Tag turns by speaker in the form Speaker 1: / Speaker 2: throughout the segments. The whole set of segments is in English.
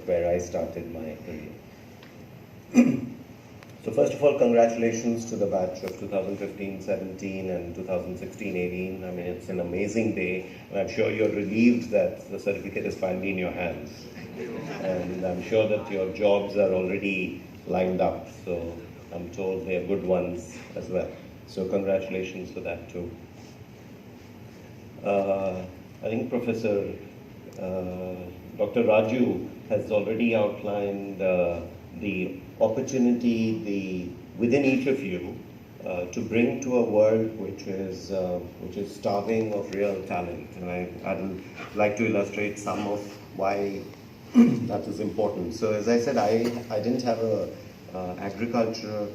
Speaker 1: where I started my career. So first of all, congratulations to the batch of 2015-17 and 2016-18. I mean, it's an amazing day, and I'm sure you're relieved that the certificate is finally in your hands. And I'm sure that your jobs are already lined up, so I'm told they are good ones as well. So congratulations for that too. I think Professor Dr. Raju has already outlined the opportunity within each of you to bring to a world which is starving of real talent. And I'd like to illustrate some of why that is important. So as I said, I didn't have a agriculture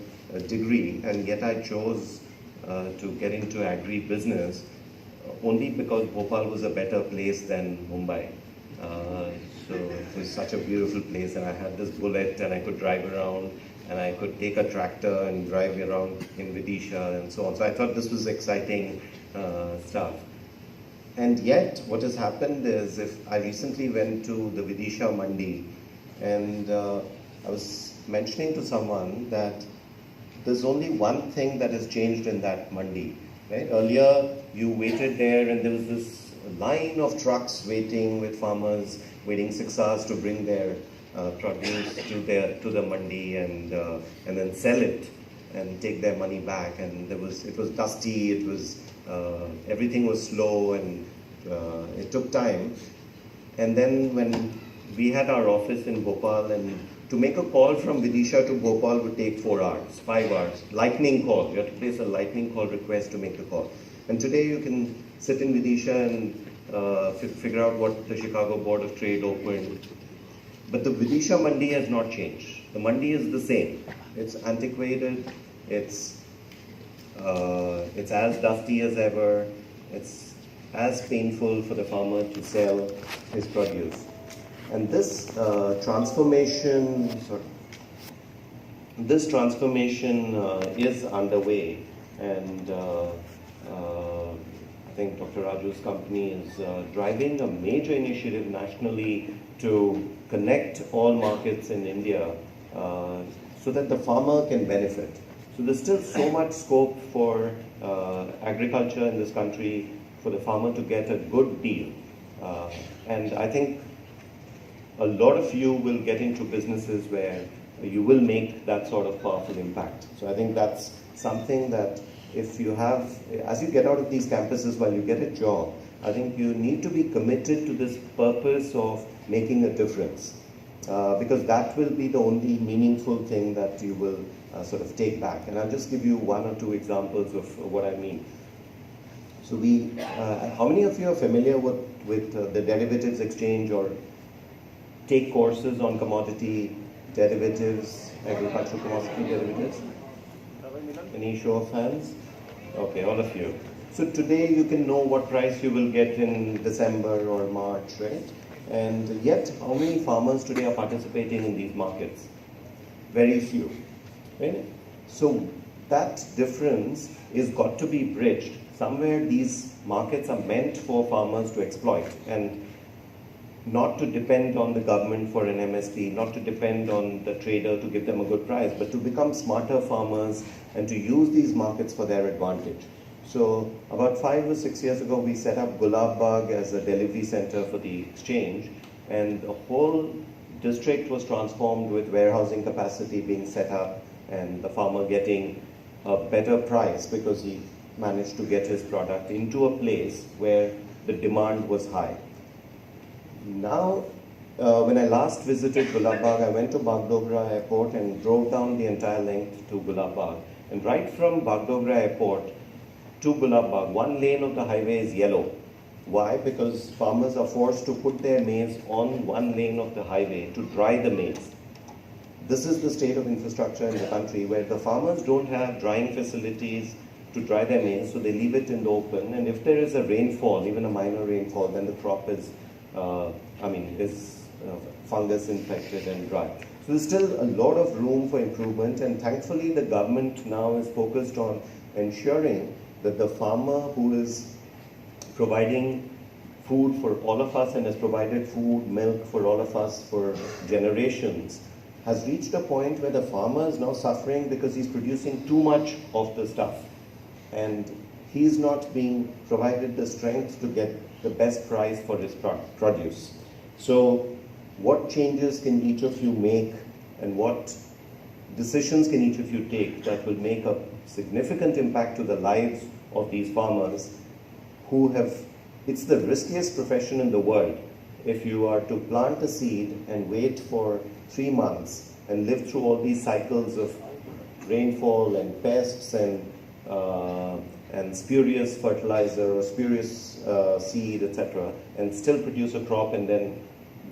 Speaker 1: degree, and yet I chose to get into agri-business only because Bhopal was a better place than Mumbai. So it was such a beautiful place, and I had this bullet, and I could drive around, and I could take a tractor and drive around in Vidisha and so on. So I thought this was exciting stuff. And yet, what has happened is, if I recently went to the Vidisha Mandi, and I was mentioning to someone that there's only one thing that has changed in that Mandi. Right? Earlier, you waited there, and there was this line of trucks waiting with farmers, waiting 6 hours to bring their produce to the mandi and then sell it and take their money back. And it was dusty. It was everything was slow, and it took time. And then when we had our office in Bhopal, and to make a call from Vidisha to Bhopal would take 4 hours, 5 hours. Lightning call. You have to place a lightning call request to make the call. And today you can sit in Vidisha and figure out what the Chicago Board of Trade opened. But the Vidisha Mandi has not changed. The Mandi is the same. It's antiquated. It's as dusty as ever. It's as painful for the farmer to sell his produce. And this transformation is underway, and I think Dr. Raju's company is driving a major initiative nationally to connect all markets in India so that the farmer can benefit. So there's still so much scope for agriculture in this country, for the farmer to get a good deal. And I think a lot of you will get into businesses where you will make that sort of powerful impact. So I think that's something that if you have, as you get out of these campuses while you get a job, I think you need to be committed to this purpose of making a difference. Because that will be the only meaningful thing that you will sort of take back. And I'll just give you 1 or 2 examples of what I mean. So how many of you are familiar with the derivatives exchange or take courses on commodity derivatives, agricultural commodity derivatives? Any show of hands? Okay, all of you. So today you can know what price you will get in December or March, right? And yet, how many farmers today are participating in these markets? Very few, right? So that difference is got to be bridged. Somewhere these markets are meant for farmers to exploit, and not to depend on the government for an MSP, not to depend on the trader to give them a good price, but to become smarter farmers and to use these markets for their advantage. So about 5 or 6 years ago, we set up Gulab Bagh as a delivery center for the exchange, and the whole district was transformed with warehousing capacity being set up and the farmer getting a better price because he managed to get his product into a place where the demand was high. Now, when I last visited Gulab Bagh, I went to Bagdogra Airport and drove down the entire length to Gulab Bagh. And right from Bagdogra Airport to Gulab Bagh, 1 lane of the highway is yellow. Why? Because farmers are forced to put their maize on 1 lane of the highway to dry the maize. This is the state of infrastructure in the country, where the farmers don't have drying facilities to dry their maize, so they leave it in the open. And if there is a rainfall, even a minor rainfall, then the crop is fungus infected and dry. So there's still a lot of room for improvement, and thankfully the government now is focused on ensuring that the farmer who is providing food for all of us and has provided food, milk for all of us for generations, has reached a point where the farmer is now suffering because he's producing too much of the stuff. And he's not being provided the strength to get the best price for his produce. So what changes can each of you make, and what decisions can each of you take that will make a significant impact to the lives of these farmers who have, it's the riskiest profession in the world. If you are to plant a seed and wait for 3 months and live through all these cycles of rainfall and pests and spurious fertilizer or spurious seed, etc., and still produce a crop and then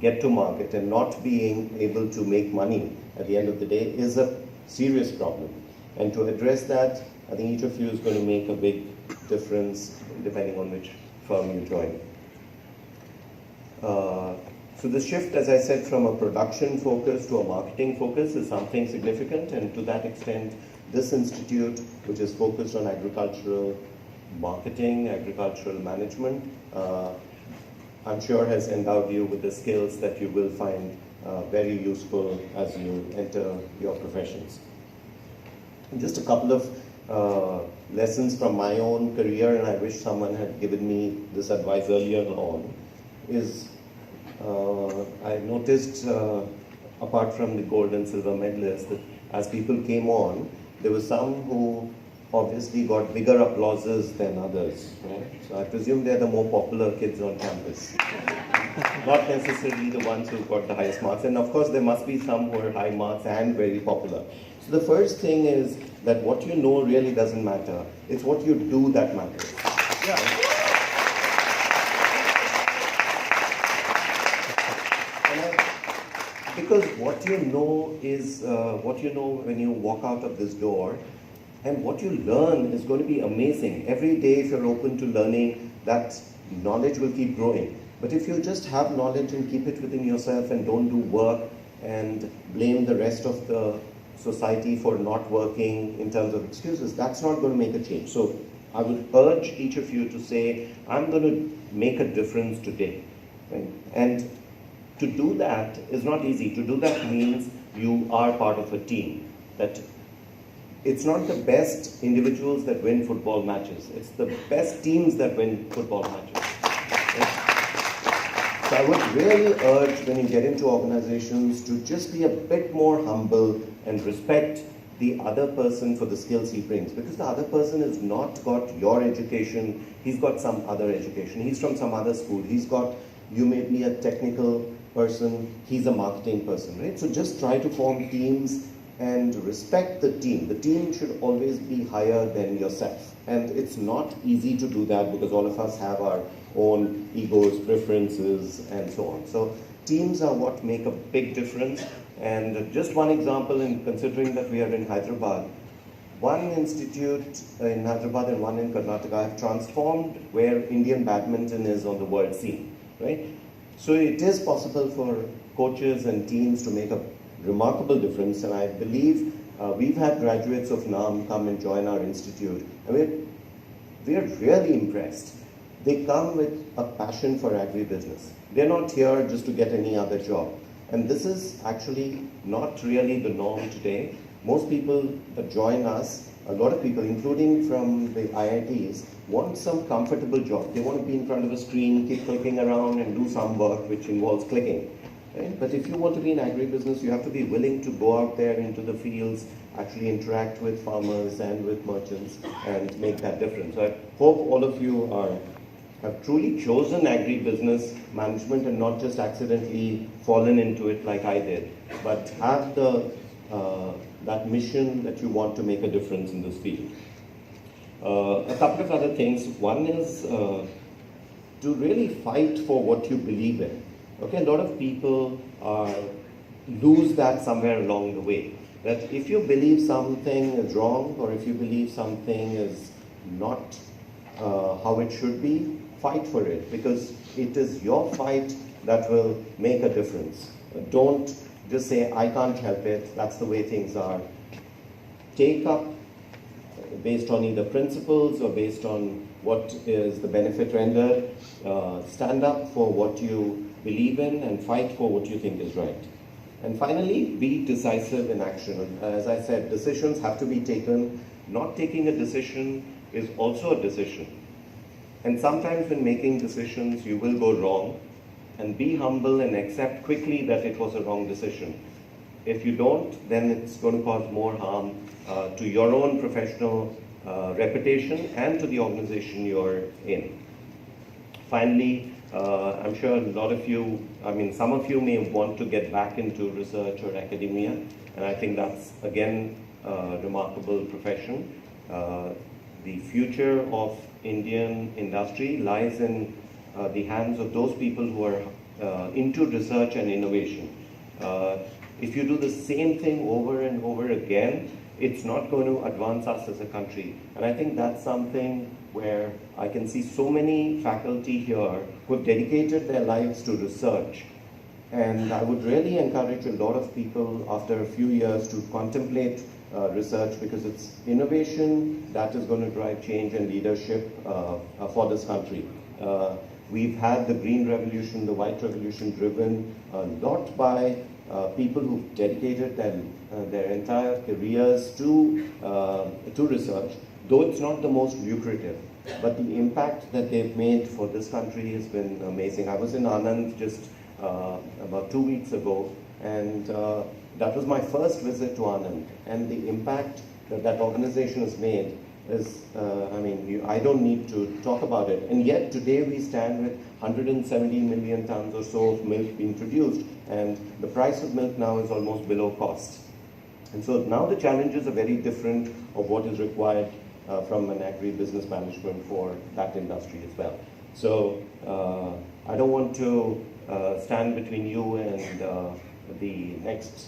Speaker 1: get to market and not being able to make money at the end of the day is a serious problem. And to address that, I think each of you is going to make a big difference depending on which firm you join. So the shift, as I said, from a production focus to a marketing focus is something significant, and to that extent, this institute, which is focused on agricultural marketing, agricultural management, I'm sure has endowed you with the skills that you will find very useful as you enter your professions. And just a couple of lessons from my own career, and I wish someone had given me this advice earlier on, is I noticed, apart from the gold and silver medalists, that as people came on, there were some who obviously got bigger applauses than others. Right? So I presume they're the more popular kids on campus. Not necessarily the ones who got the highest marks. And of course, there must be some who are high marks and very popular. So the first thing is that what you know really doesn't matter. It's what you do that matters. Yeah. Because what you know is what you know when you walk out of this door, and what you learn is going to be amazing. Every day, if you're open to learning, that knowledge will keep growing. But if you just have knowledge and keep it within yourself and don't do work and blame the rest of the society for not working in terms of excuses, that's not going to make a change. So I would urge each of you to say, I'm going to make a difference today. Right? And to do that is not easy. To do that means you are part of a team. That it's not the best individuals that win football matches. It's the best teams that win football matches. Right? So I would really urge, when you get into organizations, to just be a bit more humble and respect the other person for the skills he brings. Because the other person has not got your education, he's got some other education, he's from some other school, you may be a technical person, he's a marketing person, right? So just try to form teams and respect the team. The team should always be higher than yourself. And it's not easy to do that because all of us have our own egos, preferences, and so on. So teams are what make a big difference. And just one example, in considering that we are in Hyderabad, one institute in Hyderabad and one in Karnataka have transformed where Indian badminton is on the world scene, right? So it is possible for coaches and teams to make a remarkable difference, and I believe we've had graduates of NAARM come and join our institute, and we're really impressed. They come with a passion for agribusiness. They're not here just to get any other job. And this is actually not really the norm today. Most people that join us, a lot of people, including from the IITs, want some comfortable job. They want to be in front of a screen, keep clicking around and do some work which involves clicking. Right? But if you want to be in agribusiness, you have to be willing to go out there into the fields, actually interact with farmers and with merchants and make that difference. So I hope all of you have truly chosen agribusiness management and not just accidentally fallen into it like I did, but have that mission that you want to make a difference in this field. A couple of other things. One is to really fight for what you believe in. Okay, a lot of people lose that somewhere along the way. That if you believe something is wrong, or if you believe something is not how it should be, fight for it, because it is your fight that will make a difference. Don't just say, I can't help it, that's the way things are. Take up, based on either principles or based on what is the benefit rendered. Stand up for what you believe in and fight for what you think is right. And finally, be decisive in action. As I said, decisions have to be taken. Not taking a decision is also a decision. And sometimes when making decisions, you will go wrong. And be humble and accept quickly that it was a wrong decision. If you don't, then it's going to cause more harm to your own professional reputation and to the organization you're in. Finally, I'm sure a lot of you, some of you may want to get back into research or academia, and I think that's, again, a remarkable profession. The future of Indian industry lies in the hands of those people who are into research and innovation. If you do the same thing over and over again, it's not going to advance us as a country. And I think that's something where I can see so many faculty here who have dedicated their lives to research. And I would really encourage a lot of people after a few years to contemplate research, because it's innovation that is going to drive change and leadership for this country. We've had the green revolution, the white revolution driven a lot by people who've dedicated their entire careers to research, though it's not the most lucrative. But the impact that they've made for this country has been amazing. I was in Anand just about 2 weeks ago, and that was my first visit to Anand. And the impact that that organization has made is, I don't need to talk about it. And yet today we stand with 170 million tons or so of milk being produced, and the price of milk now is almost below cost. And so now the challenges are very different of what is required from an agri-business management for that industry as well. So I don't want to stand between you and the next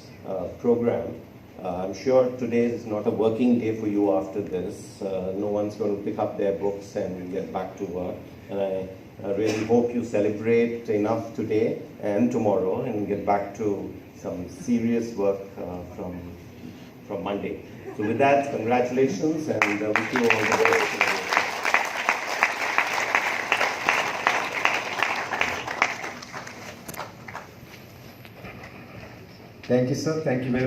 Speaker 1: program. I'm sure today is not a working day for you after this. No one's going to pick up their books and get back to work. And I really hope you celebrate enough today and tomorrow and get back to some serious work from Monday. So with that, congratulations, and wish you all the best.
Speaker 2: Thank you, sir. Thank you very much.